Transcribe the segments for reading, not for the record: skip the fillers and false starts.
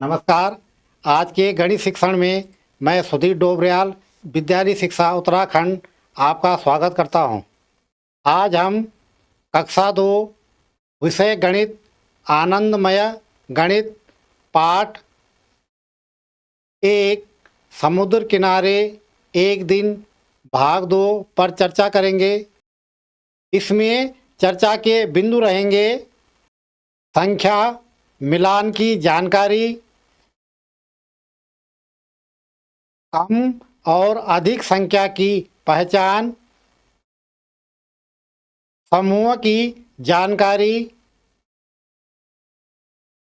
नमस्कार। आज के गणित शिक्षण में मैं सुधीर डोबरियाल विद्यालय शिक्षा उत्तराखंड आपका स्वागत करता हूं। आज हम कक्षा 2 विषय गणित आनंदमय गणित पाठ 1 समुद्र किनारे एक दिन भाग 2 पर चर्चा करेंगे। इसमें चर्चा के बिंदु रहेंगे संख्या मिलान की जानकारी, कम और अधिक संख्या की पहचान, समूह की जानकारी,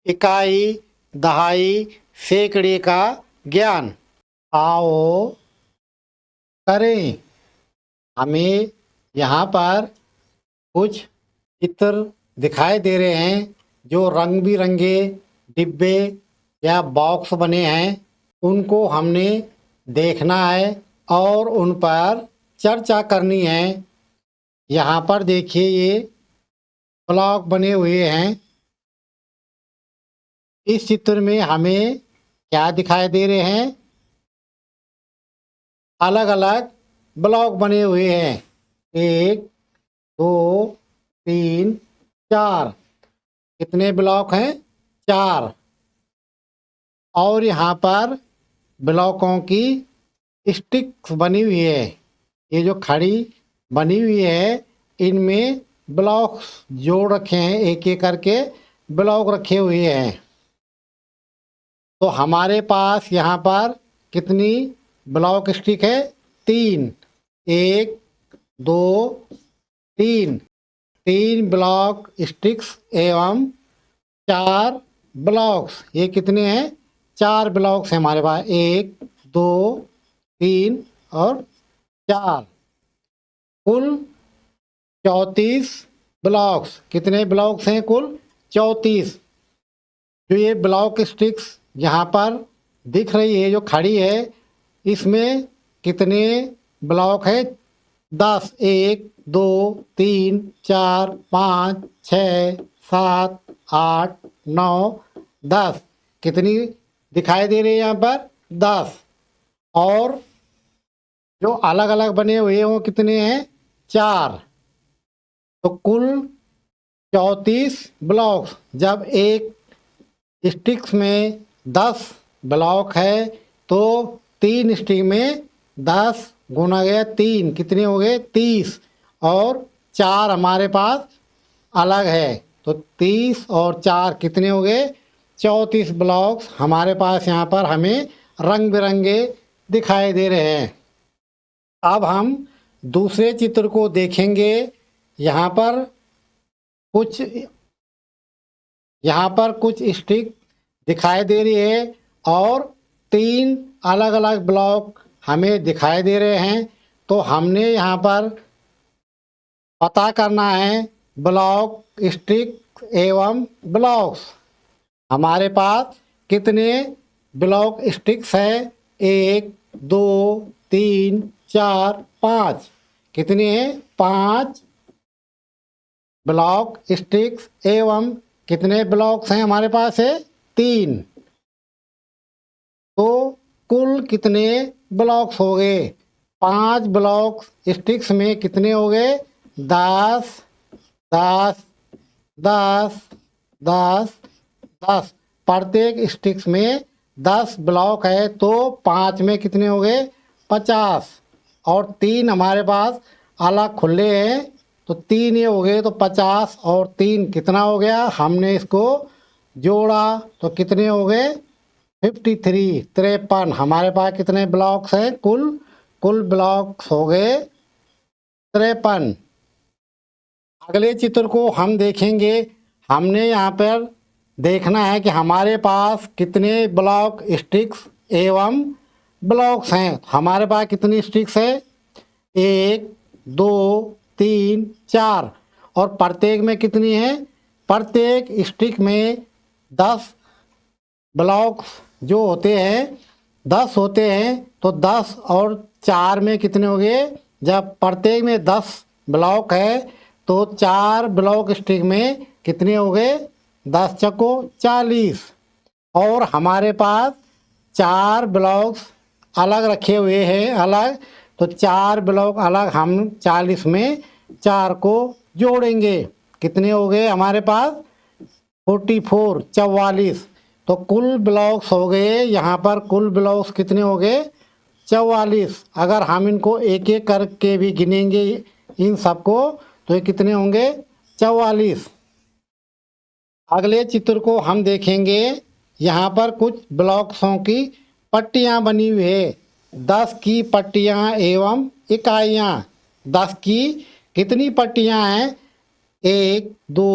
इकाई, दहाई, सैकड़े का ज्ञान। आओ करें। हमें यहाँ पर कुछ चित्र दिखाई दे रहे हैं जो रंग बिरंगे डिब्बे या बॉक्स बने हैं। उनको हमने देखना है और उन पर चर्चा करनी है। यहाँ पर देखिए, ये ब्लॉक बने हुए हैं। इस चित्र में हमें क्या दिखाई दे रहे हैं? अलग अलग ब्लॉक बने हुए हैं। 1 2 3 4। कितने ब्लॉक हैं? 4। और यहाँ पर ब्लॉकों की स्टिक्स बनी हुई है। ये जो खड़ी बनी हुई है, इनमें ब्लॉक्स जोड़ रखे हैं, एक एक करके ब्लॉक रखे हुए हैं। तो हमारे पास यहाँ पर कितनी ब्लॉक स्टिक है? 3। 1 2 3। 3 ब्लॉक स्टिक्स एवं 4 ब्लॉक्स। ये कितने हैं? 4 ब्लॉक्स हैं हमारे पास। 1 2 3 और 4। कुल 34 ब्लॉक्स। कितने ब्लॉक्स हैं? कुल 34। जो ये ब्लॉक स्टिक्स यहाँ पर दिख रही है, जो खड़ी है, इसमें कितने ब्लॉक है? 10। 1 2 3 4 5 6 7 8 9 10। कितनी दिखाई दे रही है यहाँ पर? 10। और जो अलग अलग बने हुए हैं वो कितने हैं? 4। तो कुल 34 ब्लॉक्स। जब एक स्टिक्स में 10 ब्लॉक है तो 3 स्टिक में 10 गुना गया 3, कितने हो गए? 30। और 4 हमारे पास अलग है, तो 30 और 4 कितने हो गए? 34 ब्लॉक्स हमारे पास यहाँ पर हमें रंग बिरंगे दिखाई दे रहे हैं। अब हम दूसरे चित्र को देखेंगे। यहाँ पर कुछ स्टिक दिखाई दे रही है और 3 अलग अलग ब्लॉक हमें दिखाई दे रहे हैं। तो हमने यहाँ पर पता करना है ब्लॉक स्टिक एवं ब्लॉक्स। हमारे पास कितने ब्लॉक स्टिक्स है? 1 2 3 4 5। कितने हैं? 5 ब्लॉक स्टिक्स एवं कितने ब्लॉक्स हैं हमारे पास? है 3। तो कुल कितने ब्लॉक्स हो गए? 5 ब्लॉक स्टिक्स में कितने हो गए? 10 10 10 10 10। प्रत्येक स्टिक्स में 10 ब्लॉक है तो 5 में कितने हो गए? 50। और 3 हमारे पास अलग खुले हैं, तो 3 ये हो गए, तो 50 और 3 कितना हो गया? हमने इसको जोड़ा तो कितने हो गए? 53 53। हमारे पास कितने ब्लॉक्स हैं? कुल ब्लॉक्स हो गए 53। अगले चित्र को हम देखेंगे। हमने यहाँ पर देखना है कि हमारे पास कितने ब्लॉक स्टिक्स एवं ब्लॉक्स हैं। हमारे पास कितनी स्टिक्स है? 1 2 3 4। और प्रत्येक में कितनी है? प्रत्येक स्टिक में 10 ब्लॉक्स जो होते हैं 10 होते हैं। तो 10 और 4 में कितने हो गए? जब प्रत्येक में 10 ब्लॉक है तो 4 ब्लॉक स्टिक में कितने हो गए? 10 चको 40। और हमारे पास 4 ब्लॉक्स अलग रखे हुए हैं अलग, तो 4 ब्लॉक अलग हम 40 में 4 को जोड़ेंगे। कितने हो गए हमारे पास 44 44। तो कुल ब्लॉक्स हो गए यहाँ पर, कुल ब्लॉक्स कितने हो गए 44। अगर हम इनको एक एक करके भी गिनेंगे इन सबको तो ये कितने होंगे 44। अगले चित्र को हम देखेंगे। यहाँ पर कुछ ब्लॉक्सों की पट्टियाँ बनी हुई है। 10 की पट्टियाँ एवं इकाइयाँ। 10 की कितनी पट्टियाँ हैं 1 2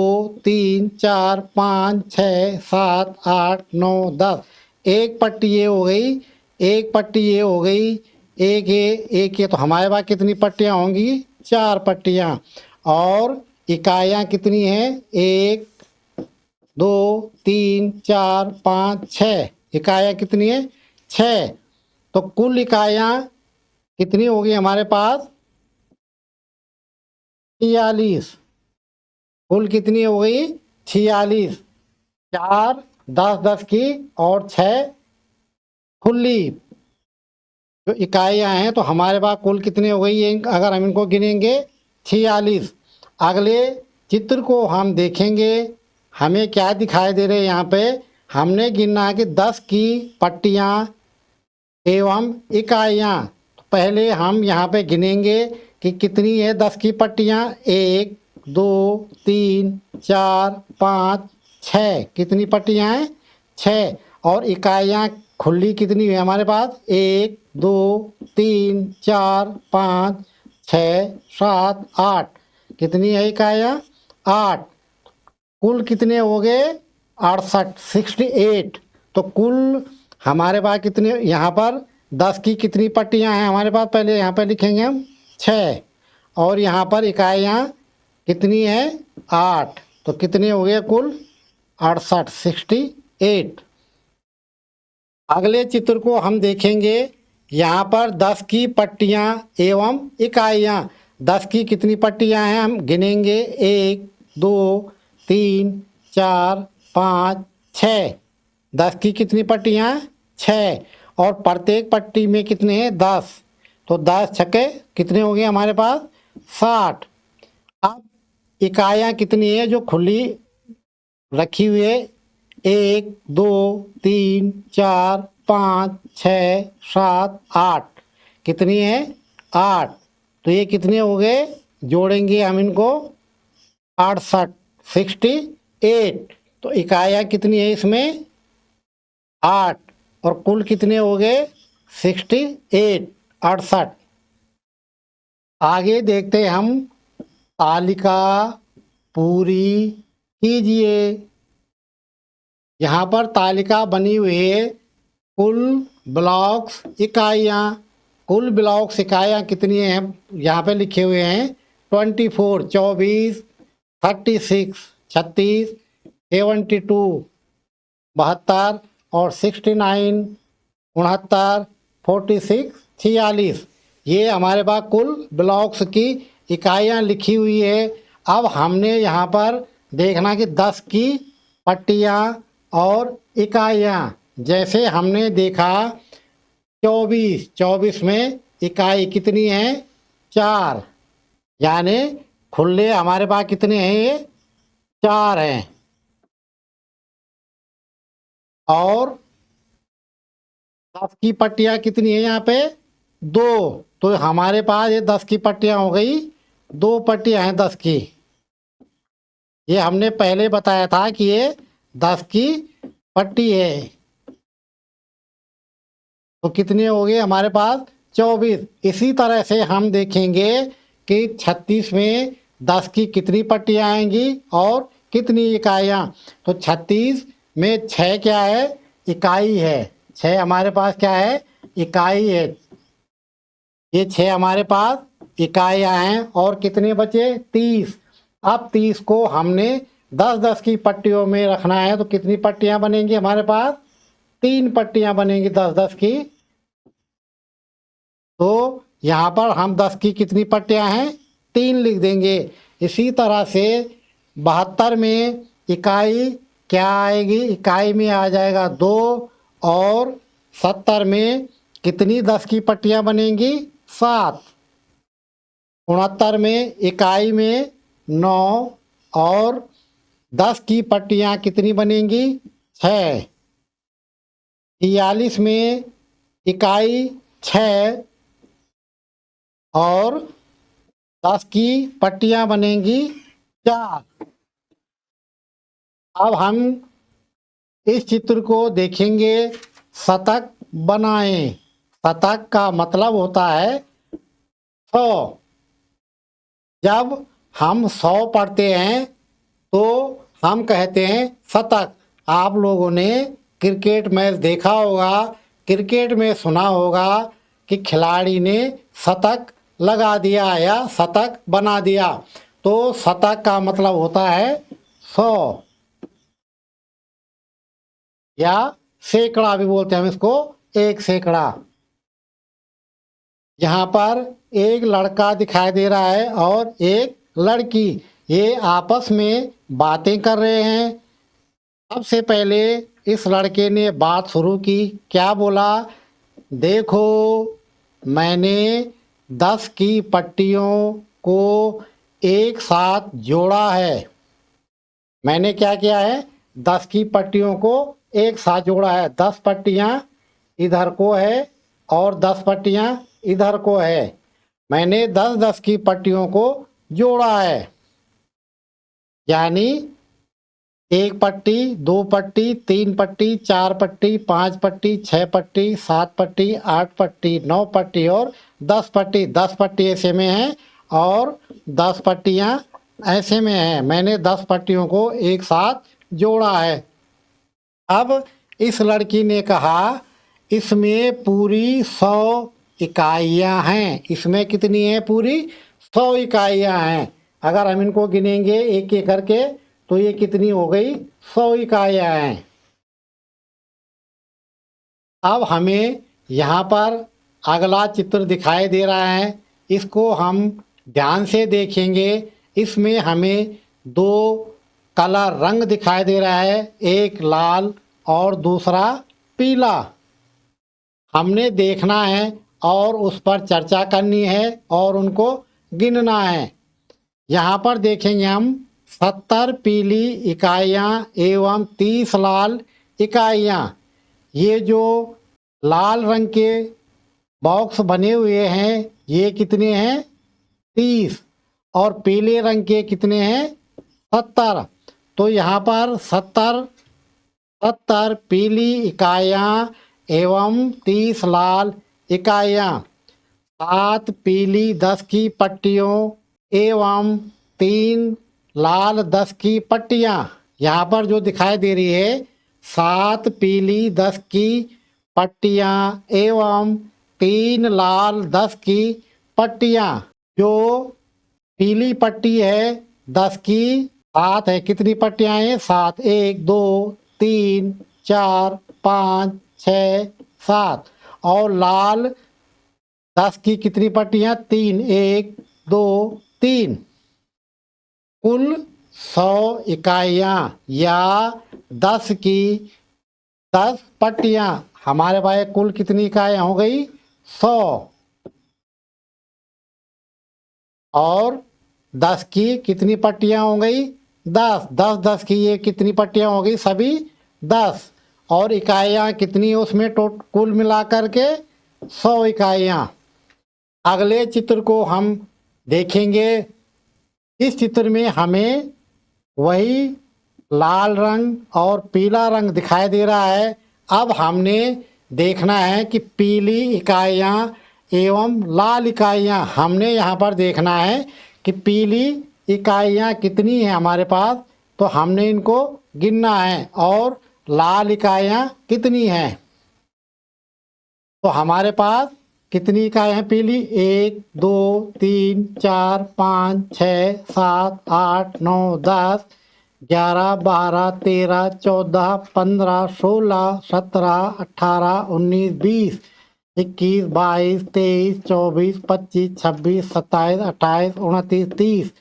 3 4 5 6 7 8 9 10। एक पट्टी ये हो गई, एक पट्टी ये हो गई, एक ये तो हमारे पास कितनी पट्टियाँ होंगी 4 पट्टियाँ। और इकाइयाँ कितनी हैं 1 2 3 4 5 6। इकाइयाँ कितनी है 6। तो कुल इकाइयाँ कितनी होगी हमारे पास 46। कुल कितनी हो गई 46। 4 10 10 की और 6 खुली जो इकाइयाँ हैं, तो हमारे पास कुल कितनी हो गई अगर हम इनको गिनेंगे 46। अगले चित्र को हम देखेंगे। हमें क्या दिखाई दे रहे हैं यहाँ पे, हमने गिनना है कि 10 की पट्टियाँ एवं इकाइयाँ। तो पहले हम यहाँ पे गिनेंगे कि कितनी है 10 की पट्टियाँ 1 2 3 4 5 6। कितनी पट्टियाँ हैं 6। और इकाइयाँ खुली कितनी है हमारे पास 1 2 3 4 5 6 7 8। कितनी है इकाइयाँ 8। कुल कितने हो गए 68 68। तो कुल हमारे पास कितने यहाँ पर 10 की कितनी पट्टियाँ हैं हमारे पास, पहले यहाँ पर लिखेंगे हम 6। और यहाँ पर इकाइयाँ कितनी है 8। तो कितने हो गए कुल 68 68। अगले चित्र को हम देखेंगे। यहाँ पर 10 की पट्टियाँ एवं इकाइयाँ। 10 की कितनी पट्टियाँ हैं हम गिनेंगे 1 2 3 4 5 6। 10 की कितनी पट्टियाँ 6। और प्रत्येक पट्टी में कितने हैं 10। तो 10 छक्के कितने हो गए हमारे पास 60। अब इकाइयाँ कितनी है जो खुली रखी हुई है 1 2 3 4 5 6 7 8। कितनी है 8। तो ये कितने हो गए जोड़ेंगे हम इनको 68 68। तो इकाइयाँ कितनी है इसमें 8। और कुल कितने हो गए 68 68। आगे देखते हैं हम। तालिका पूरी कीजिए। यहाँ पर तालिका बनी हुई है। कुल ब्लॉक्स इकाइयाँ। कुल ब्लॉक्स इकाइयाँ कितनी हैं यहाँ पे लिखे हुए हैं 24 24 36 36 72 72 और 69 69 46 46। ये हमारे पास कुल ब्लॉक्स की इकाइयाँ लिखी हुई है। अब हमने यहाँ पर देखना कि 10 की पट्टियाँ और इकाइयाँ। जैसे हमने देखा 24 24 में इकाई कितनी है 4। यानी खुले हमारे पास कितने हैं ये 4 हैं। और 10 की पट्टियाँ कितनी है यहाँ पे 2। तो हमारे पास ये 10 की पट्टियाँ हो गई 2 पट्टियाँ हैं 10 की। ये हमने पहले बताया था कि ये 10 की पट्टी है। तो कितने हो गए हमारे पास 24। इसी तरह से हम देखेंगे कि 36 में 10 की कितनी पट्टियाँ आएंगी और कितनी इकाइयाँ। तो 36 में 6 क्या है इकाई है। 6 हमारे पास क्या है इकाई है। ये 6 हमारे पास इकाइयाँ हैं। और कितने बचे 30। अब 30 को हमने 10 10 की पट्टियों में रखना है। तो कितनी पट्टियाँ बनेंगी हमारे पास 3 पट्टियाँ बनेंगी 10 10 की। तो यहाँ पर हम 10 की कितनी पट्टियाँ हैं 3 लिख देंगे। इसी तरह से 72 में इकाई क्या आएगी, इकाई में आ जाएगा 2 और 70 में कितनी 10 की पट्टियां बनेंगी 7। 69 में इकाई में 9 और 10 की पट्टियां कितनी बनेंगी 6। 46 में इकाई 6 और 10 की पट्टियां बनेंगी 4। अब हम इस चित्र को देखेंगे, शतक बनाएं। शतक का मतलब होता है 100। जब हम 100 पढ़ते हैं तो हम कहते हैं शतक। आप लोगों ने क्रिकेट मैच देखा होगा, क्रिकेट में सुना होगा कि खिलाड़ी ने शतक लगा दिया या शतक बना दिया, तो शतक का मतलब होता है 100 या सैकड़ा भी बोलते हैं हम इसको, एक सैकड़ा। यहाँ पर एक लड़का दिखाई दे रहा है और एक लड़की, ये आपस में बातें कर रहे हैं। सबसे पहले इस लड़के ने बात शुरू की, क्या बोला, देखो मैंने 10 की पट्टियों को एक साथ जोड़ा है। मैंने क्या किया है, 10 की पट्टियों को एक साथ जोड़ा है। 10 पट्टियां इधर को है और 10 पट्टियां इधर को है। मैंने 10-10 की पट्टियों को जोड़ा है, यानी 1 पट्टी, 2 पट्टी, 3 पट्टी, 4 पट्टी, 5 पट्टी, 6 पट्टी, 7 पट्टी, 8 पट्टी, 9 पट्टी और 10 पट्टी। 10 पट्टी ऐसे में है और 10 पट्टियां ऐसे में है। मैंने 10 पट्टियों को एक साथ जोड़ा है। अब इस लड़की ने कहा, इसमें पूरी 100 इकाइयां हैं। इसमें कितनी है, पूरी 100 इकाइयां हैं। अगर हम इनको गिनेंगे एक एक करके तो ये कितनी हो गई, 100 इकाइयां हैं। अब हमें यहाँ पर अगला चित्र दिखाई दे रहा है, इसको हम ध्यान से देखेंगे। इसमें हमें 2 कलर रंग दिखाई दे रहा है, एक लाल और दूसरा पीला। हमने देखना है और उस पर चर्चा करनी है और उनको गिनना है। यहाँ पर देखेंगे हम 70 पीली इकाइयाँ एवं 30 लाल इकाइयाँ। ये जो लाल रंग के बॉक्स बने हुए हैं ये कितने हैं, 30, और पीले रंग के कितने हैं, 70। तो यहाँ पर 70 पीली इकाइयाँ एवं 30 लाल इकाइयाँ। 7 पीली 10 की पट्टियों एवं 3 लाल 10 की पट्टियाँ। यहाँ पर जो दिखाई दे रही है, 7 पीली 10 की पट्टियाँ एवं 3 लाल 10 की पट्टियाँ। जो पीली पट्टी है 10 की 7 है, कितनी पट्टियाँ हैं, 7, 1 2 3 4 5 6 7, और लाल 10 की कितनी पट्टियाँ, 3, 1 2 3। कुल 100 इकाइयाँ या 10 की 10 पट्टियाँ। हमारे पास कुल कितनी इकाइयाँ हो गई, 100, और 10 की कितनी पट्टियाँ हो गई, 10। 10 की ये कितनी पट्टियाँ हो गई, सभी 10, और इकाइयाँ कितनी उसमें कुल मिलाकर के 100 इकाइयाँ। अगले चित्र को हम देखेंगे। इस चित्र में हमें वही लाल रंग और पीला रंग दिखाई दे रहा है। अब हमने देखना है कि पीली इकाइयाँ एवं लाल इकाइयाँ, हमने यहाँ पर देखना है कि पीली इकाइयाँ कितनी हैं हमारे पास, तो हमने इनको गिनना है, और लाल इकाइयाँ कितनी हैं। तो हमारे पास कितनी इकाई हैं पीली, 1 2 3 4 5 6 7 8 9 10 11 12 13 14 15 16 17 18 19 20 21 22 23 24 25 26 27 28 29 30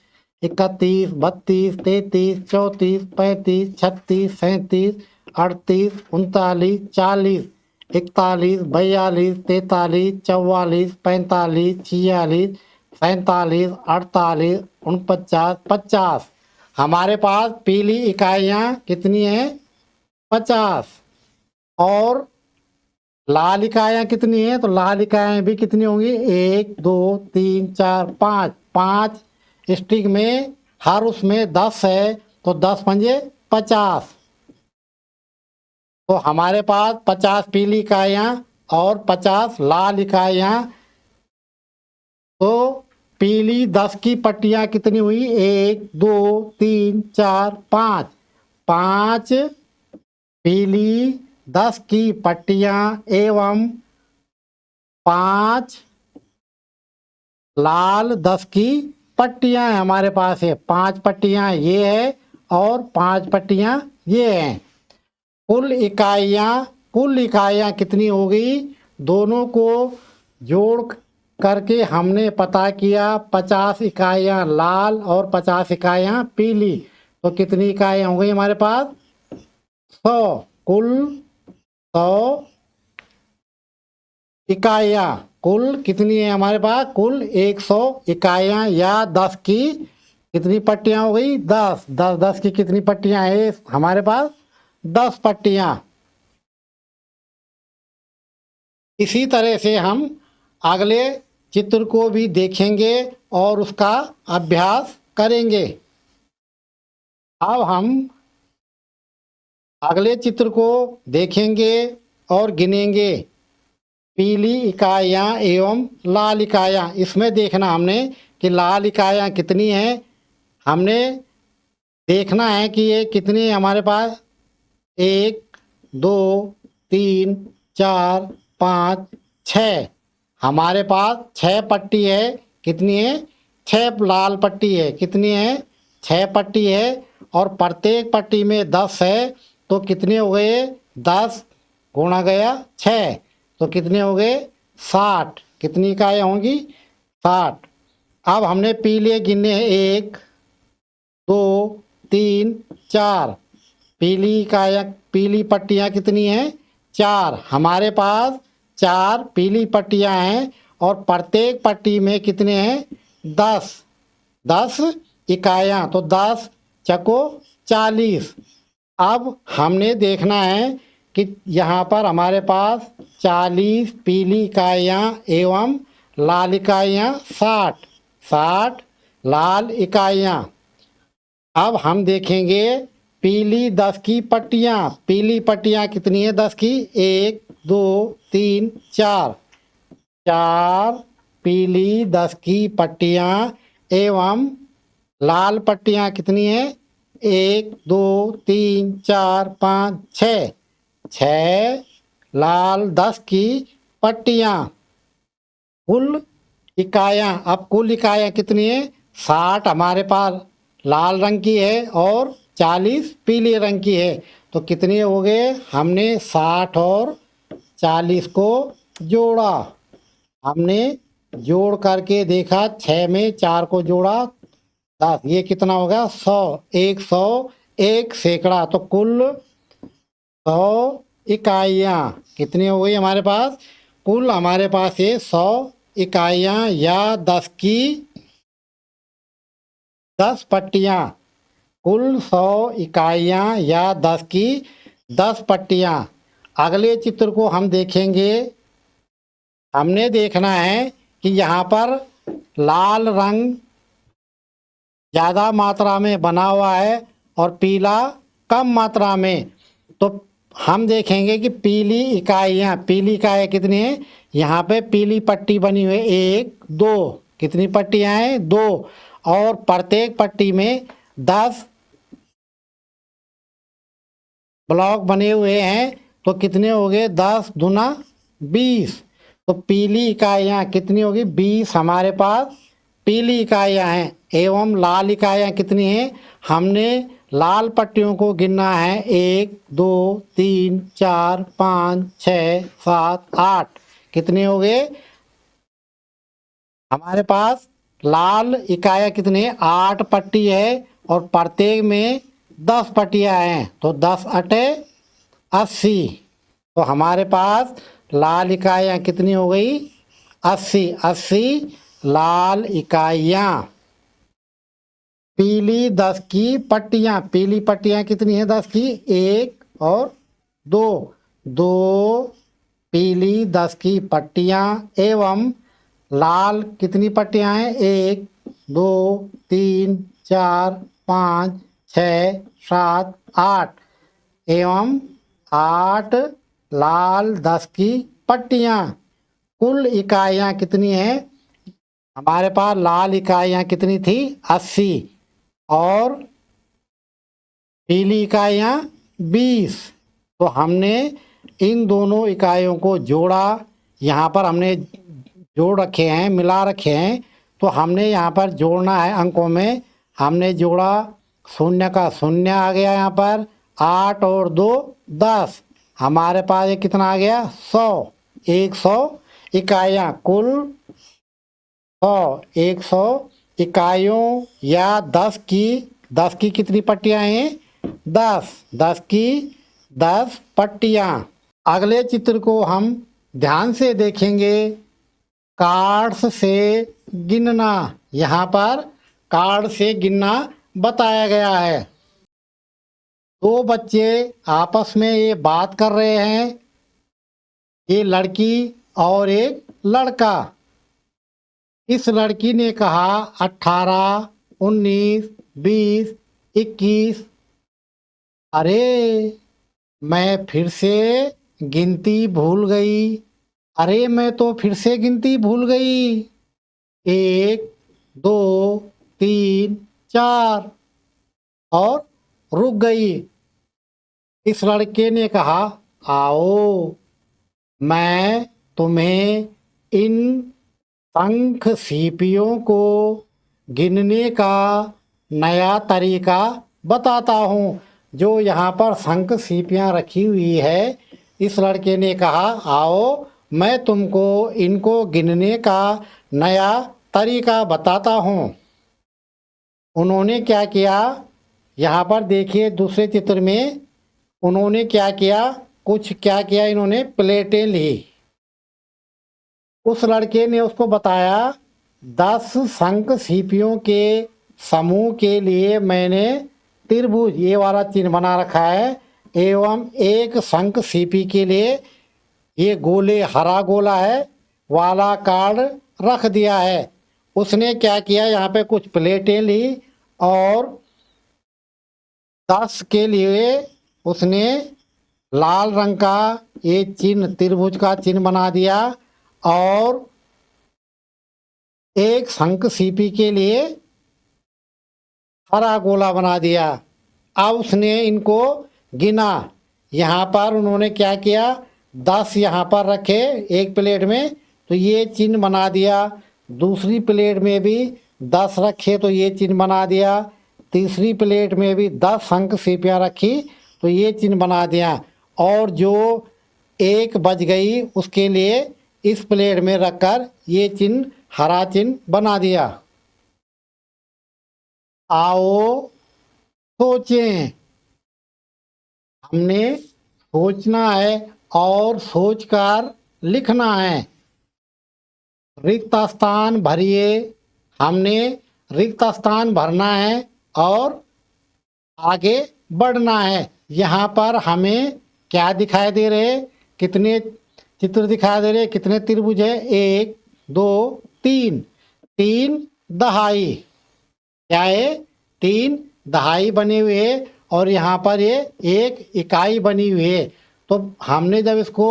31, 32, 33, 34, 35, 36, 37, 38, 39, 40, 41, 42, 43, 44, 45, 46, 47, 48, 49, 50। हमारे पास पीली इकाइयाँ कितनी हैं? 50। और लाल इकाइयाँ कितनी हैं? तो लाल इकाइयाँ भी कितनी होंगी? 1, 2, 3, 4, 5। 5 स्टिक में हर उसमें 10 है, तो 10 पंजे 50। तो हमारे पास 50 पीली इकाइयाँ और 50 लाल इकाइयाँ। तो पीली 10 की पट्टियाँ कितनी हुई? 1, 2, 3, 4, 5। 5 पीली 10 की पट्टियाँ एवं 5 लाल 10 की पट्टियां हमारे पास है। 5 पट्टियां ये है और 5 पट्टियां ये हैं। कुल इकाइयां कितनी हो गई? दोनों को जोड़ करके हमने पता किया 50 इकाइयां लाल और 50 इकाइयां पीली। तो कितनी इकाइयां हो गई हमारे पास? 100। कुल 100 इकाइयाँ। कुल कितनी है हमारे पास? कुल 100 इकाइयाँ या 10 की कितनी पट्टियाँ हो गई? 10। 10 10 की कितनी पट्टियाँ है हमारे पास? 10 पट्टियाँ। इसी तरह से हम अगले चित्र को भी देखेंगे और उसका अभ्यास करेंगे। अब हम अगले चित्र को देखेंगे और गिनेंगे पीली इकाइयाँ एवं लाल इकाइयाँ। इसमें देखना हमने कि लाल इकाइयाँ कितनी हैं। हमने देखना है कि ये कितनी हमारे पास? 1, 2, 3, 4, 5, 6। हमारे पास 6 पट्टी है। कितनी है? 6 लाल पट्टी है। कितनी है? 6 पट्टी है और प्रत्येक पट्टी में 10 है। तो कितने हो गए? 10 गुणा गया 6, तो कितने हो गए? 60। कितनी इकाइयाँ होंगी? 60। अब हमने पीले गिने हैं 1, 2, 3, 4। पीली पट्टियाँ कितनी हैं? 4। हमारे पास 4 पीली पट्टियाँ हैं और प्रत्येक पट्टी में कितने हैं? 10। 10 इकाइयाँ, तो 10 चको 40। अब हमने देखना है कि यहाँ पर हमारे पास 40 पीली इकाइयाँ एवं लाल इकाइयाँ 60। 60 लाल इकाइयाँ। अब हम देखेंगे पीली 10 की पट्टियाँ। पीली पट्टियाँ कितनी है 10 की? 1, 2, 3, 4। 4 पीली 10 की पट्टियाँ एवं लाल पट्टियाँ कितनी है? 1, 2, 3, 4, 5, 6। 6 लाल 10 की पट्टियाँ। कुल इकाइयाँ, अब कुल इकाइयाँ कितनी है? 60 हमारे पास लाल रंग की है और 40 पीले रंग की है। तो कितने हो गए? हमने 60 और 40 को जोड़ा। हमने जोड़ करके देखा, 6 में 4 को जोड़ा 10। ये कितना हो गया? 100। 100 एक सैकड़ा। तो कुल 100 इकाइयाँ कितनी हो गई हमारे पास? कुल हमारे पास ये 100 इकाइयाँ या 10 की 10 पट्टियाँ। कुल 100 इकाइयाँ या 10 की 10 पट्टियाँ। अगले चित्र को हम देखेंगे। हमने देखना है कि यहाँ पर लाल रंग ज़्यादा मात्रा में बना हुआ है और पीला कम मात्रा में। तो हम देखेंगे कि पीली इकाइयाँ कितनी हैं? यहाँ पे पीली पट्टी बनी हुई है 1, 2। कितनी पट्टियाँ हैं? 2। और प्रत्येक पट्टी में 10 ब्लॉक बने हुए हैं। तो कितने हो गए? 10 दूना 20। तो पीली इकाइयाँ कितनी होगी? 20 हमारे पास पीली इकाइयाँ हैं एवं लाल इकाइयाँ कितनी हैं? हमने लाल पट्टियों को गिनना है 1, 2, 3, 4, 5, 6, 7, 8। कितने हो गए हमारे पास? लाल इकाइयाँ कितनी है? 8 पट्टी है और प्रत्येक में 10 पट्टियाँ हैं, तो 10 अटे 80। तो हमारे पास लाल इकाइयाँ कितनी हो गई? 80। 80 लाल इकाइयाँ। पीली 10 की पट्टियाँ, पीली पट्टियाँ कितनी है 10 की? 1 और 2। 2 पीली 10 की पट्टियाँ एवं लाल कितनी पट्टियाँ हैं? 1 2 3 4 5 6 7 8 एवं 8 लाल 10 की पट्टियाँ। कुल इकाइयाँ कितनी हैं? हमारे पास लाल इकाइयाँ कितनी थी? 80 और पीली इकाइयाँ 20। तो हमने इन दोनों इकाइयों को जोड़ा, यहाँ पर हमने जोड़ रखे हैं, मिला रखे हैं। तो हमने यहाँ पर जोड़ना है अंकों में, हमने जोड़ा, शून्य का शून्य आ गया, यहाँ पर 8 और 2 10, हमारे पास ये कितना आ गया? 100। 100 इकाइयाँ, कुल 100 इकाइयों या 10 की कितनी पट्टियाँ हैं? 10 10 की 10 पट्टियाँ। अगले चित्र को हम ध्यान से देखेंगे। कार्ड्स से गिनना, यहाँ पर कार्ड से गिनना बताया गया है। दो बच्चे आपस में ये बात कर रहे हैं, ये लड़की और एक लड़का। इस लड़की ने कहा 18, 19, 20, 21। अरे मैं फिर से गिनती भूल गई, अरे मैं तो फिर से गिनती भूल गई। 1 2 3 4 और रुक गई। इस लड़के ने कहा आओ मैं तुम्हें इन शंख सीपियों को गिनने का नया तरीका बताता हूँ। जो यहाँ पर शंख सीपियाँ रखी हुई है, इस लड़के ने कहा आओ मैं तुमको इनको गिनने का नया तरीका बताता हूँ। उन्होंने क्या किया, यहाँ पर देखिए दूसरे चित्र में उन्होंने क्या किया, क्या किया इन्होंने? प्लेटें ली। उस लड़के ने उसको बताया 10 शंख सीपियों के समूह के लिए मैंने त्रिभुज ये वाला चिन्ह बना रखा है, एवं एक शंख सीपी के लिए ये गोले हरा गोला है वाला कार्ड रख दिया है। उसने क्या किया, यहाँ पे कुछ प्लेटें ली और 10 के लिए उसने लाल रंग का ये चिन्ह, त्रिभुज का चिन्ह बना दिया और एक शंख सीपी के लिए हरा गोला बना दिया। अब उसने इनको गिना। यहाँ पर उन्होंने क्या किया, 10 यहाँ पर रखे एक प्लेट में, तो ये चिन्ह बना दिया। दूसरी प्लेट में भी 10 रखे तो ये चिन्ह बना दिया। तीसरी प्लेट में भी 10 शंख सीपियाँ रखी तो ये चिन्ह बना दिया। और जो एक बच गई उसके लिए इस प्लेट में रखकर ये चिन्ह, हरा चिन्ह बना दिया। आओ सोचें, हमने सोचना है और सोचकर लिखना है। रिक्त स्थान भरिए, हमने रिक्त स्थान भरना है और आगे बढ़ना है। यहाँ पर हमें क्या दिखाई दे रहे, कितने चित्र दिखाई दे रहे, कितने त्रिभुज है? 1 2 3, 3 दहाई, क्या है? 3 दहाई बने हुए है और यहाँ पर ये एक इकाई बनी हुई है। तो हमने जब इसको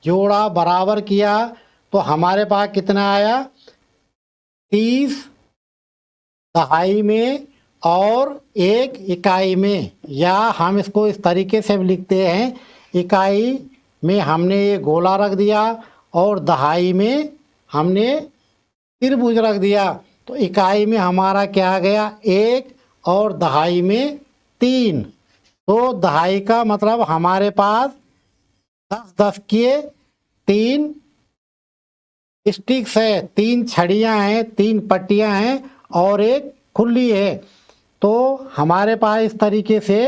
जोड़ा, बराबर किया, तो हमारे पास कितना आया? 30 दहाई में और एक इकाई में, या हम इसको इस तरीके से भी लिखते हैं, इकाई में हमने ये गोला रख दिया और दहाई में हमने त्रिभुज रख दिया। तो इकाई में हमारा क्या आ गया? 1 और दहाई में 3। तो दहाई का मतलब हमारे पास 10 10 के 3 स्टिक्स है, 3 छड़ियाँ हैं, 3 पट्टियाँ हैं और एक खुली है। तो हमारे पास इस तरीके से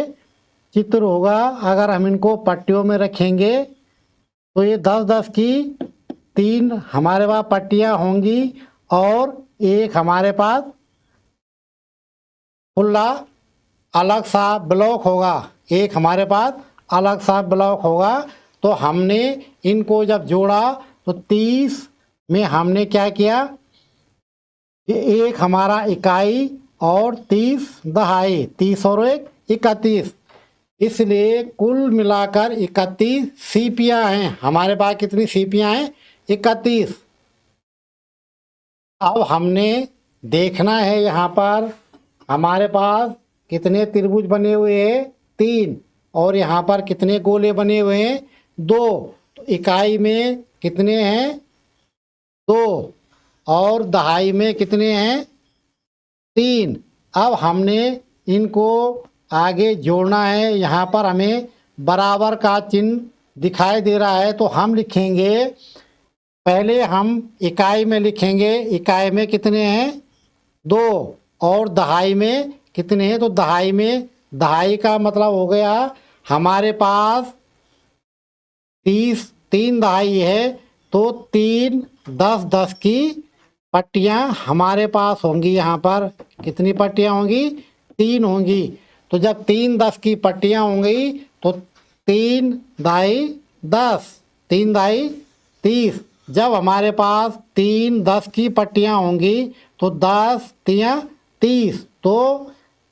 चित्र होगा। अगर हम इनको पट्टियों में रखेंगे तो ये 10-10 की 3 हमारे पास पट्टियाँ होंगी और एक हमारे पास खुला अलग सा ब्लॉक होगा। एक हमारे पास अलग सा ब्लॉक होगा। तो हमने इनको जब जोड़ा तो 30 में हमने क्या किया, ये एक हमारा इकाई और 30 दहाई, 30 और एक 31, इसलिए कुल मिलाकर 31 सीपियाँ हैं। हमारे पास कितनी सीपियाँ हैं? 31। अब हमने देखना है यहाँ पर हमारे पास कितने त्रिभुज बने हुए हैं? 3। और यहाँ पर कितने गोले बने हुए हैं? 2। तो इकाई में कितने हैं? 2। और दहाई में कितने हैं? 3। अब हमने इनको आगे जोड़ना है। यहाँ पर हमें बराबर का चिन्ह दिखाई दे रहा है तो हम लिखेंगे, पहले हम इकाई में लिखेंगे, इकाई में कितने हैं? 2। और दहाई में कितने हैं? तो दहाई में, दहाई का मतलब हो गया हमारे पास 3 दहाई है तो 3 10-10 की पट्टियाँ हमारे पास होंगी। यहाँ पर कितनी पट्टियाँ होंगी? 3 होंगी। तो जब 3-10 की पट्टियाँ होंगी तो 3 दहाई 10, 3 दहाई 30। जब हमारे पास 3-10 की पट्टियाँ होंगी तो 10 तियाँ 30। तो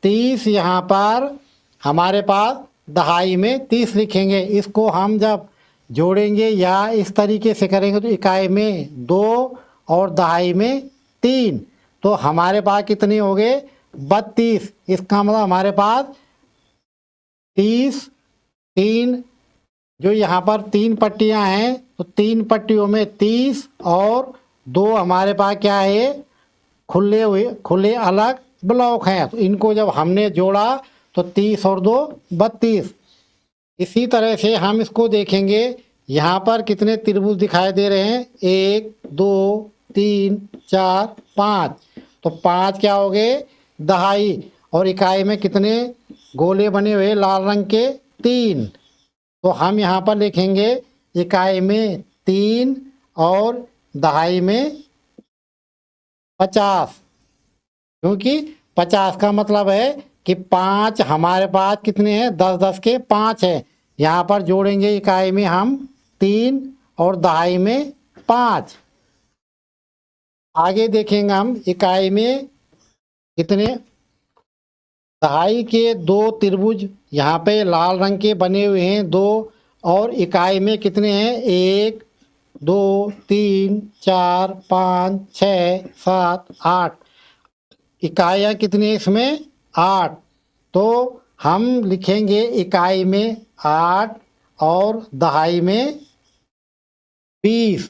30 यहाँ पर हमारे पास दहाई में 30 लिखेंगे। इसको हम जब जोड़ेंगे या इस तरीके से करेंगे तो इकाई में 2 और दहाई में 3। तो हमारे पास कितने हो गए? 32। इसका मतलब हमारे पास 30, 3, जो यहाँ पर 3 पट्टियाँ हैं तो 3 पट्टियों में 30 और 2 हमारे पास क्या है? खुले अलग ब्लॉक हैं। तो इनको जब हमने जोड़ा तो 30 और 2 32। इसी तरह से हम इसको देखेंगे, यहाँ पर कितने त्रिभुज दिखाई दे रहे हैं? 1 2 3 4 5। तो 5 क्या हो गए? दहाई। और इकाई में कितने गोले बने हुए लाल रंग के? 3। तो हम यहाँ पर लिखेंगे इकाई में 3 और दहाई में 50, क्योंकि 50 का मतलब है कि 5 हमारे पास कितने हैं? 10-10 के 5 है। यहाँ पर जोड़ेंगे इकाई में हम 3 और दहाई में 5। आगे देखेंगे हम इकाई में कितने, दहाई के 2 त्रिभुज यहाँ पे लाल रंग के बने हुए हैं 2। और इकाई में कितने हैं? 1 2 3 4 5 6 7 8। इकाइयाँ कितनी इसमें? 8। तो हम लिखेंगे इकाई में 8 और दहाई में 20।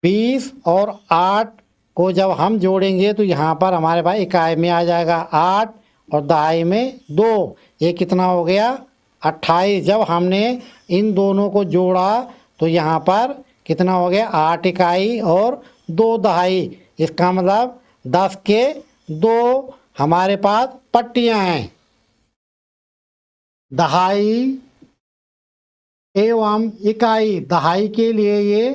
20 और 8 को जब हम जोड़ेंगे तो यहाँ पर हमारे पास इकाई में आ जाएगा 8 और दहाई में 2। ये कितना हो गया? 28। जब हमने इन दोनों को जोड़ा तो यहाँ पर कितना हो गया? 8 इकाई और 2 दहाई। इसका मतलब 10 के 2 हमारे पास पट्टियाँ हैं। दहाई एवं इकाई, दहाई के लिए ये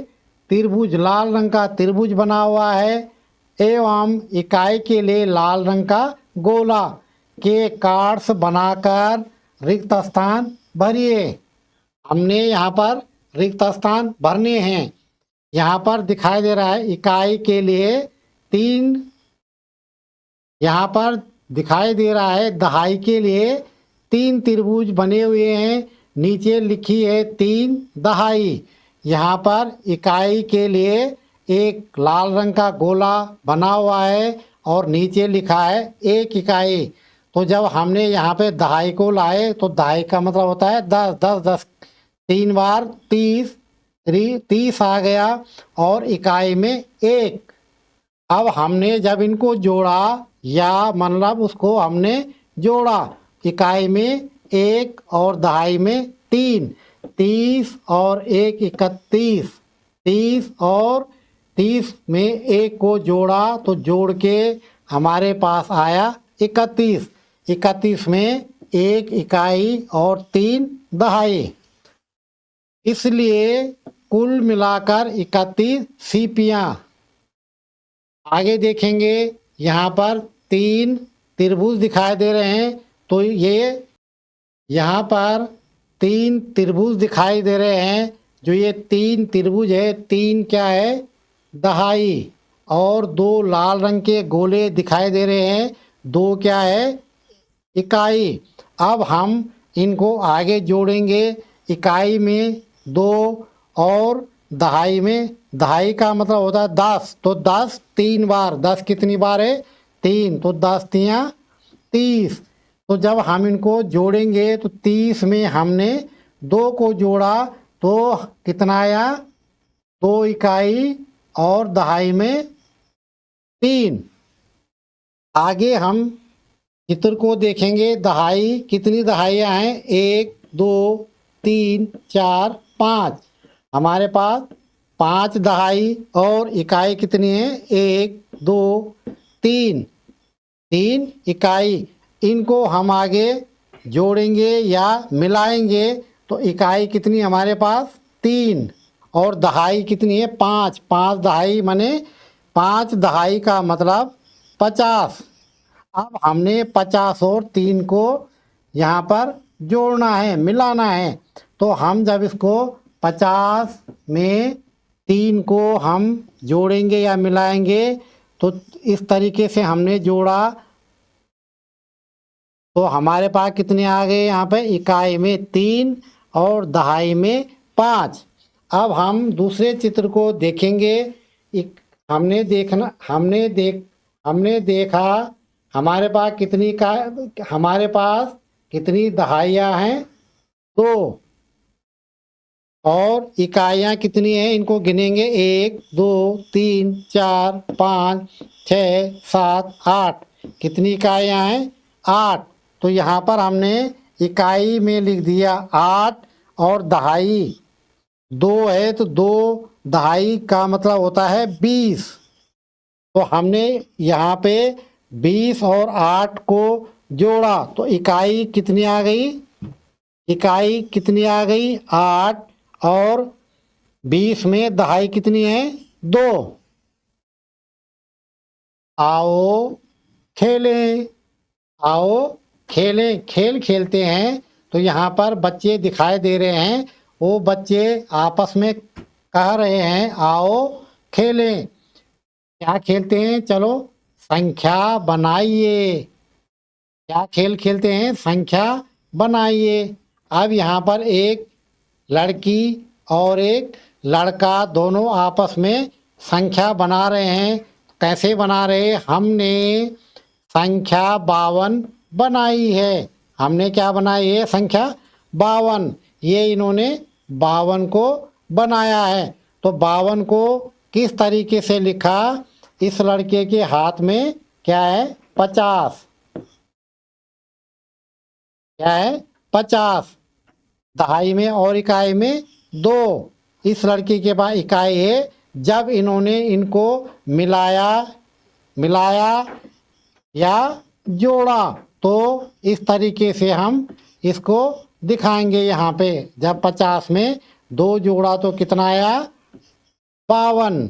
त्रिभुज लाल रंग का त्रिभुज बना हुआ है एवं इकाई के लिए लाल रंग का गोला के कार्ड्स बनाकर रिक्त स्थान भरिए। हमने यहाँ पर रिक्त स्थान भरने हैं। यहाँ पर दिखाई दे रहा है इकाई के लिए 3, यहाँ पर दिखाई दे रहा है दहाई के लिए 3 त्रिभुज बने हुए हैं। नीचे लिखी है 3 दहाई। यहाँ पर इकाई के लिए एक लाल रंग का गोला बना हुआ है और नीचे लिखा है 1 इकाई। तो जब हमने यहाँ पे दहाई को लाए तो दहाई का मतलब होता है 10 10 10, 3 बार 30, 30 आ गया और इकाई में 1। अब हमने जब इनको जोड़ा या मतलब उसको हमने जोड़ा, इकाई में 1 और दहाई में 3, 30 और 1 31, 30 और 30 में एक को जोड़ा तो जोड़ के हमारे पास आया 31। 31 में 1 इकाई और 3 दहाई, इसलिए कुल मिलाकर 31 सीपियाँ। आगे देखेंगे, यहाँ पर 3 त्रिभुज दिखाई दे रहे हैं, तो ये यहाँ पर 3 त्रिभुज दिखाई दे रहे हैं। जो ये 3 त्रिभुज है, 3 क्या है, दहाई, और 2 लाल रंग के गोले दिखाई दे रहे हैं, 2 क्या है, इकाई। अब हम इनको आगे जोड़ेंगे, इकाई में 2 और दहाई में, दहाई का मतलब होता है 10, तो 10 3 बार, 10 कितनी बार है, 3, तो 10 तियाँ 30। तो जब हम इनको जोड़ेंगे तो 30 में हमने 2 को जोड़ा तो कितना आया, 2 इकाई और दहाई में 3। आगे हम चित्र को देखेंगे, दहाई कितनी दहाइयाँ हैं, 1 2 3 4 5। हमारे पास 5 दहाई और इकाई कितनी है, 1 2 3, 3 इकाई। इनको हम आगे जोड़ेंगे या मिलाएंगे तो इकाई कितनी हमारे पास, 3, और दहाई कितनी है, 5। 5 दहाई माने 5 दहाई का मतलब 50। अब हमने 50 और 3 को यहाँ पर जोड़ना है, मिलाना है। तो हम जब इसको 50 में 3 को हम जोड़ेंगे या मिलाएंगे तो इस तरीके से हमने जोड़ा तो हमारे पास कितने आ गए, यहाँ पे इकाई में 3 और दहाई में 5। अब हम दूसरे चित्र को देखेंगे। हमने देखा हमारे पास कितनी दहाइयाँ हैं, 2, और इकाइयाँ कितनी हैं, इनको गिनेंगे, 1 2 3 4 5 6 7 8। कितनी इकाइयाँ हैं, 8। तो यहाँ पर हमने इकाई में लिख दिया 8 और दहाई 2 है, तो 2 दहाई का मतलब होता है 20। तो हमने यहाँ पे 20 और 8 को जोड़ा तो इकाई कितनी आ गई, इकाई कितनी आ गई, 8, और 20 में दहाई कितनी है, 2। आओ खेलें, आओ खेलें, खेल खेलते हैं। तो यहाँ पर बच्चे दिखाई दे रहे हैं, वो बच्चे आपस में कह रहे हैं आओ खेलें। क्या खेलते हैं, चलो संख्या बनाइए। क्या खेल खेलते हैं, संख्या बनाइए। अब यहाँ पर एक लड़की और एक लड़का दोनों आपस में संख्या बना रहे हैं। कैसे बना रहे, हमने संख्या 52 बनाई है। हमने क्या बनाई है, संख्या 52। ये इन्होंने 52 को बनाया है। तो 52 को किस तरीके से लिखा, इस लड़के के हाथ में क्या है, 50, क्या है, 50। दहाई में और इकाई में 2। इस लड़के के पास इकाई है। जब इन्होंने इनको मिलाया मिलाया या जोड़ा तो इस तरीके से हम इसको दिखाएंगे। यहाँ पे जब 50 में 2 जोड़ा तो कितना आया, 52।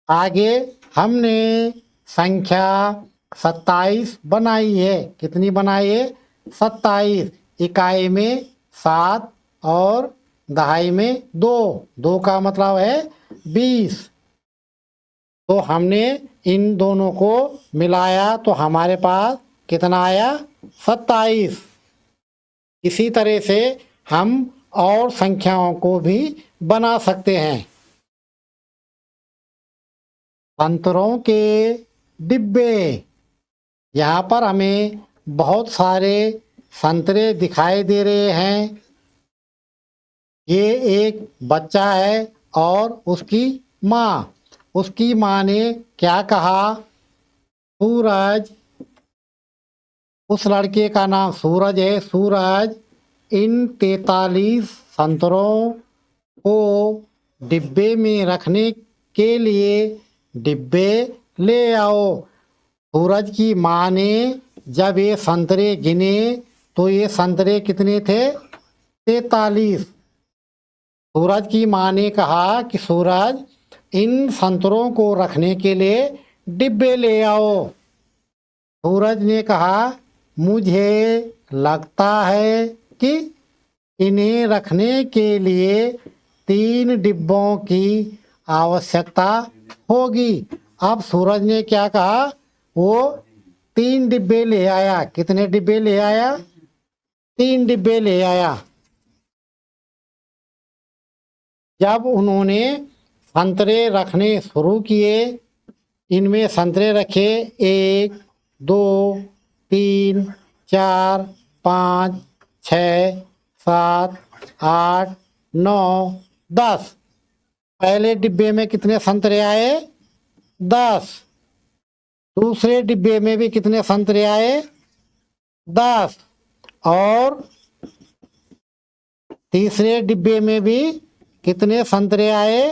आगे हमने संख्या 27 बनाई है। कितनी बनाई है, 27। इकाई में 7 और दहाई में 2, 2 का मतलब है 20। तो हमने इन दोनों को मिलाया तो हमारे पास कितना आया, 27। इसी तरह से हम और संख्याओं को भी बना सकते हैं। संतरों के डिब्बे, यहाँ पर हमें बहुत सारे संतरे दिखाई दे रहे हैं। ये एक बच्चा है और उसकी माँ। उसकी माँ ने क्या कहा, सूरज, उस लड़के का नाम सूरज है, सूरज इन 43 संतरों को डिब्बे में रखने के लिए डिब्बे ले आओ। सूरज की माँ ने जब ये संतरे गिने तो ये संतरे कितने थे? 43। सूरज की माँ ने कहा कि सूरज, इन संतरों को रखने के लिए डिब्बे ले आओ। सूरज ने कहा, मुझे लगता है कि इन्हें रखने के लिए 3 डिब्बों की आवश्यकता होगी। अब सूरज ने क्या कहा? वो 3 डिब्बे ले आया। कितने डिब्बे ले आया? 3 डिब्बे ले आया। जब उन्होंने संतरे रखने शुरू किए, इनमें संतरे रखे 1 2 3 4 5 6 7 8 9 10। पहले डिब्बे में कितने संतरे आए? 10। दूसरे डिब्बे में भी कितने संतरे आए? 10। और तीसरे डिब्बे में भी कितने संतरे आए?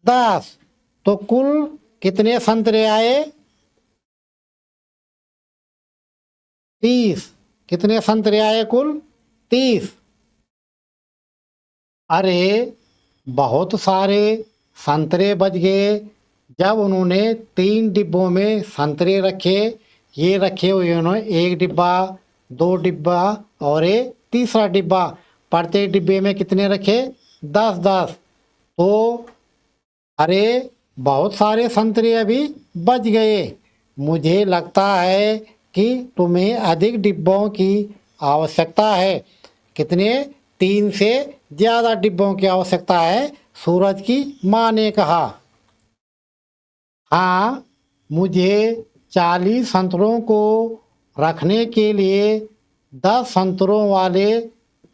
10। तो कुल कितने संतरे आए? 30। कितने संतरे आए कुल? 30। अरे बहुत सारे संतरे बच गए। जब उन्होंने 3 डिब्बों में संतरे रखे, ये रखे हुए उन्होंने 1 डिब्बा, 2 डिब्बा और एक तीसरा डिब्बा। प्रत्येक डिब्बे में कितने रखे? 10 10। तो अरे बहुत सारे संतरे अभी बच गए। मुझे लगता है कि तुम्हें अधिक डिब्बों की आवश्यकता है। कितने? 3 से ज़्यादा डिब्बों की आवश्यकता है, सूरज की माँ ने कहा। हाँ, मुझे 40 संतरों को रखने के लिए 10 संतरों वाले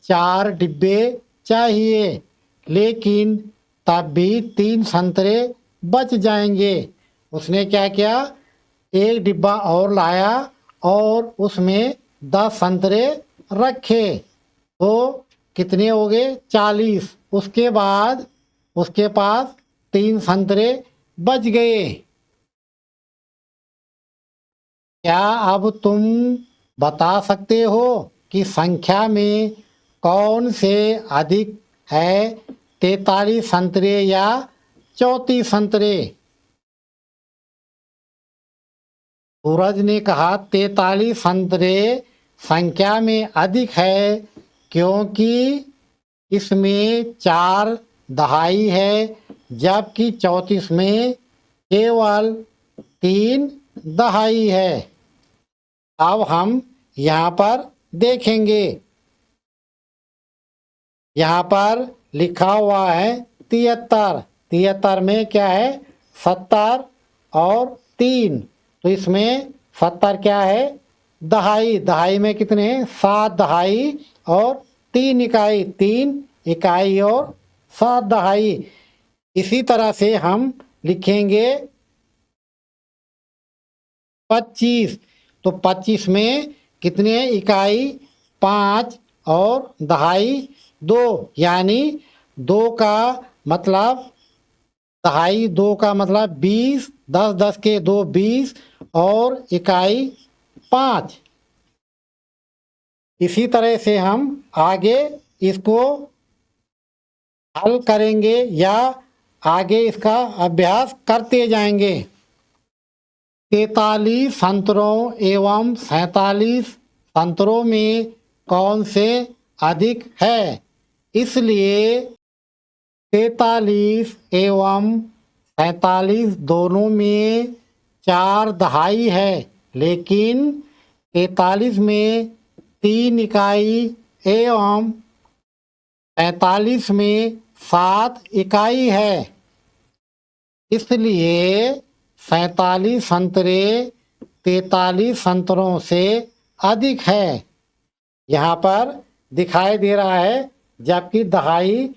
4 डिब्बे चाहिए, लेकिन तब भी 3 संतरे बच जाएंगे। उसने क्या किया? 1 डिब्बा और लाया और उसमें 10 संतरे रखे। तो कितने हो गए? 40। उसके बाद उसके पास 3 संतरे बच गए। क्या अब तुम बता सकते हो कि संख्या में कौन से अधिक है? 43 संतरे या 34 संतरे? सूरज ने कहा 43 संतरे संख्या में अधिक है, क्योंकि इसमें 4 दहाई है, जबकि 34 में केवल 3 दहाई है। अब हम यहाँ पर देखेंगे। यहाँ पर लिखा हुआ है 73। 73 में क्या है? 70 और 3। तो इसमें 70 क्या है? दहाई। दहाई में कितने हैं? 7 दहाई और 3 इकाई। 3 इकाई और 7 दहाई। इसी तरह से हम लिखेंगे 25। तो 25 में कितने इकाई? 5 और दहाई 2, यानी 2 का मतलब दहाई 2 का मतलब 20। 10 10 के 2 20 और इकाई 5। इसी तरह से हम आगे इसको हल करेंगे या आगे इसका अभ्यास करते जाएंगे। 43 संतरों एवं 47 संतरों में कौन से अधिक है? इसलिए 43 एवं 47 दोनों में 4 दहाई है, लेकिन 43 में 3 इकाई एवं 47 में 7 इकाई है। इसलिए 47 संतरे 43 संतरों से अधिक है। यहाँ पर दिखाई दे रहा है, जबकि दहाई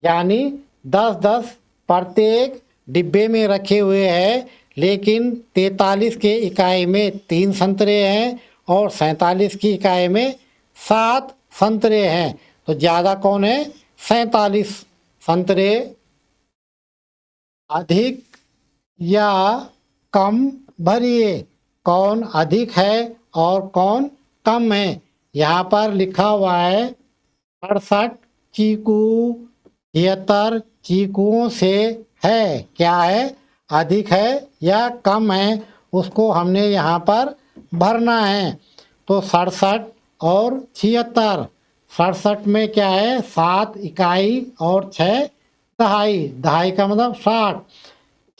यानी 10 10 प्रत्येक डिब्बे में रखे हुए हैं, लेकिन 43 के इकाई में 3 संतरे हैं और 47 की इकाई में 7 संतरे हैं। तो ज़्यादा कौन है? 47 संतरे अधिक या कम भरिए। कौन अधिक है और कौन कम है। यहाँ पर लिखा हुआ है 68 चीकू 76 चीकुओं से है। क्या है, अधिक है या कम है, उसको हमने यहाँ पर भरना है। तो 67 और 76। 67 में क्या है, 7 इकाई और 6 दहाई। दहाई का मतलब 60।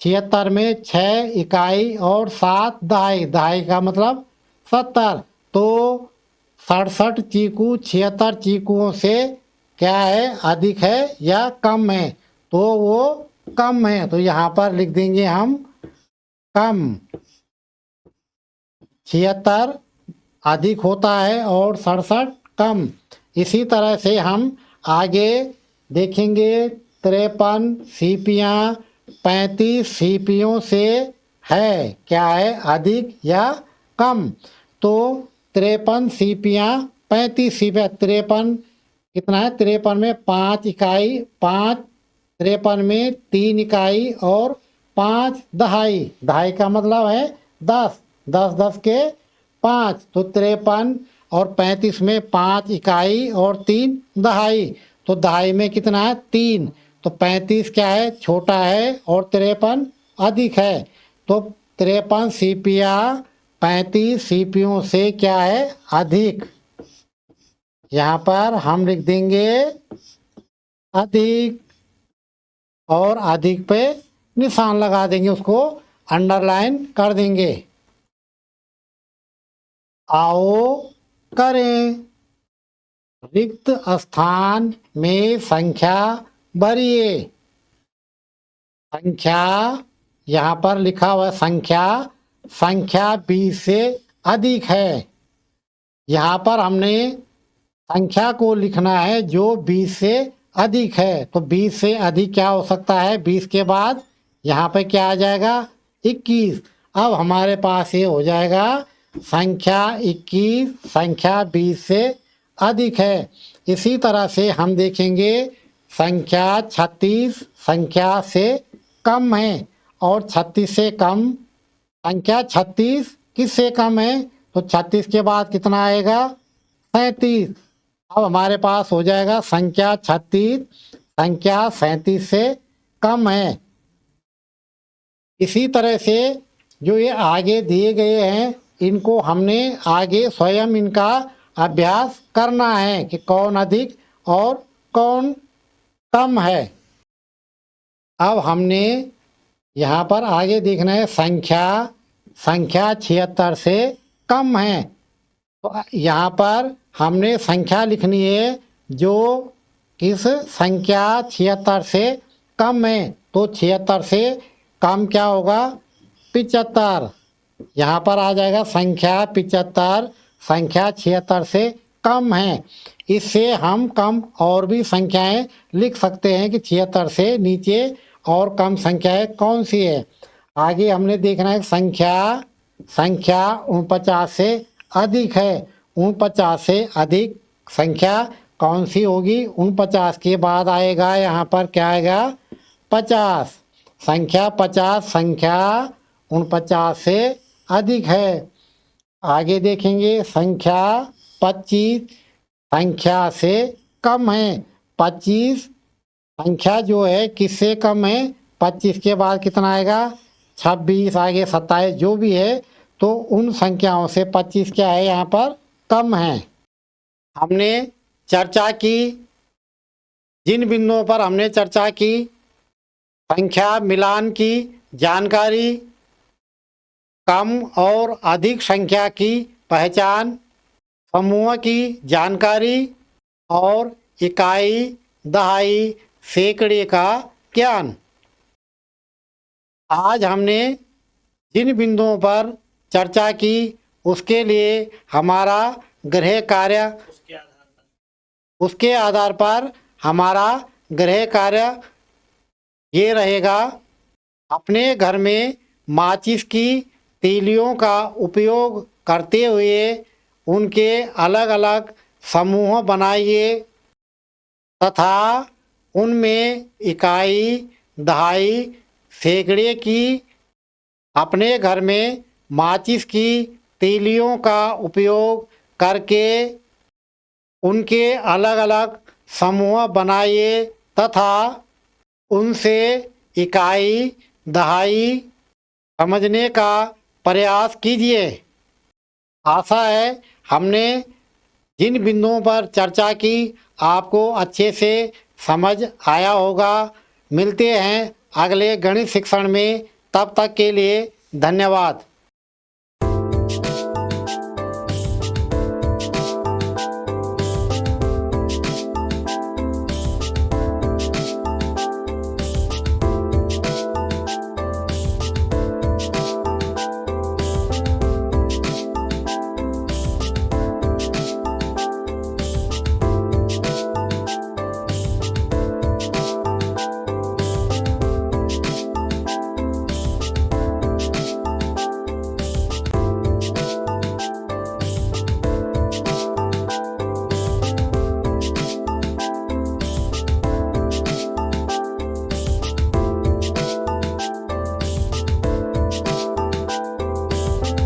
76 में 6 इकाई और 7 दहाई। दहाई का मतलब 70। तो 67 चीकू 76 चीकुओं से क्या है, अधिक है या कम है। तो वो कम है, तो यहाँ पर लिख देंगे हम कम। 76 अधिक होता है और 67 कम। इसी तरह से हम आगे देखेंगे। 53 सीपियाँ 35 सीपियों से है। क्या है, अधिक या कम। तो 53 सीपियाँ 35 सीपियाँ। 53 कितना है, 53 में 5 इकाई 5। 53 में 3 इकाई और 5 दहाई। दहाई का मतलब है 10। 10 10 के 5। तो 53 और 35 में 5 इकाई और 3 दहाई। तो दहाई में कितना है, 3। तो 35 क्या है, छोटा है और 53 अधिक है। तो 53 सीपियाँ 35 सीपियों से क्या है, अधिक। यहाँ पर हम लिख देंगे अधिक और अधिक पे निशान लगा देंगे, उसको अंडरलाइन कर देंगे। आओ करें। रिक्त स्थान में संख्या भरिए। संख्या यहाँ पर लिखा हुआ संख्या। संख्या 20 से अधिक है। यहाँ पर हमने संख्या को लिखना है जो 20 से अधिक है। तो 20 से अधिक क्या हो सकता है, 20 के बाद यहाँ पे क्या आ जाएगा, 21। अब हमारे पास ये हो जाएगा संख्या 21 संख्या 20 से अधिक है। इसी तरह से हम देखेंगे संख्या 36 संख्या से कम है। और 36 से कम संख्या 36 किससे कम है, तो 36 के बाद कितना आएगा, 37। अब हमारे पास हो जाएगा संख्या 36 संख्या 37 से कम है। इसी तरह से जो ये आगे दिए गए हैं, इनको हमने आगे स्वयं इनका अभ्यास करना है कि कौन अधिक और कौन कम है। अब हमने यहाँ पर आगे देखना है संख्या। संख्या 76 से कम है। तो यहाँ पर हमने संख्या लिखनी है जो किस संख्या 76 से कम है। तो 76 से कम क्या होगा, 75। यहाँ पर आ जाएगा संख्या 75 संख्या 76 से कम है। इससे हम कम और भी संख्याएं लिख सकते हैं कि 76 से नीचे और कम संख्याएं कौन सी है। आगे हमने देखना है संख्या। संख्या 49 से अधिक है। 49 से अधिक संख्या कौन सी होगी, 49 के बाद आएगा यहाँ पर क्या आएगा, 50। संख्या 50 संख्या 49 से अधिक है। आगे देखेंगे संख्या 25 संख्या से कम है। 25 संख्या जो है किससे कम है, 25 के बाद कितना आएगा, 26 आगे 27 जो भी है। तो उन संख्याओं से 25 क्या है, यहाँ पर कम है। हमने चर्चा की, जिन बिंदुओं पर हमने चर्चा की, संख्या मिलान की जानकारी, कम और अधिक संख्या की पहचान, समूह की जानकारी और इकाई दहाई सैकड़े का ज्ञान। आज हमने जिन बिंदुओं पर चर्चा की उसके लिए हमारा गृह कार्य, उसके आधार पर हमारा गृह कार्य ये रहेगा, अपने घर में माचिस की तीलियों का उपयोग करते हुए उनके अलग अलग समूह बनाइए। तथा उनमें इकाई, दहाई, सैकड़े की अपने घर में माचिस की तीलियों का उपयोग करके उनके अलग अलग समूह बनाइए तथा उनसे इकाई, दहाई समझने का प्रयास कीजिए। आशा है हमने जिन बिंदुओं पर चर्चा की आपको अच्छे से समझ आया होगा। मिलते हैं अगले गणित शिक्षण में, तब तक के लिए धन्यवाद।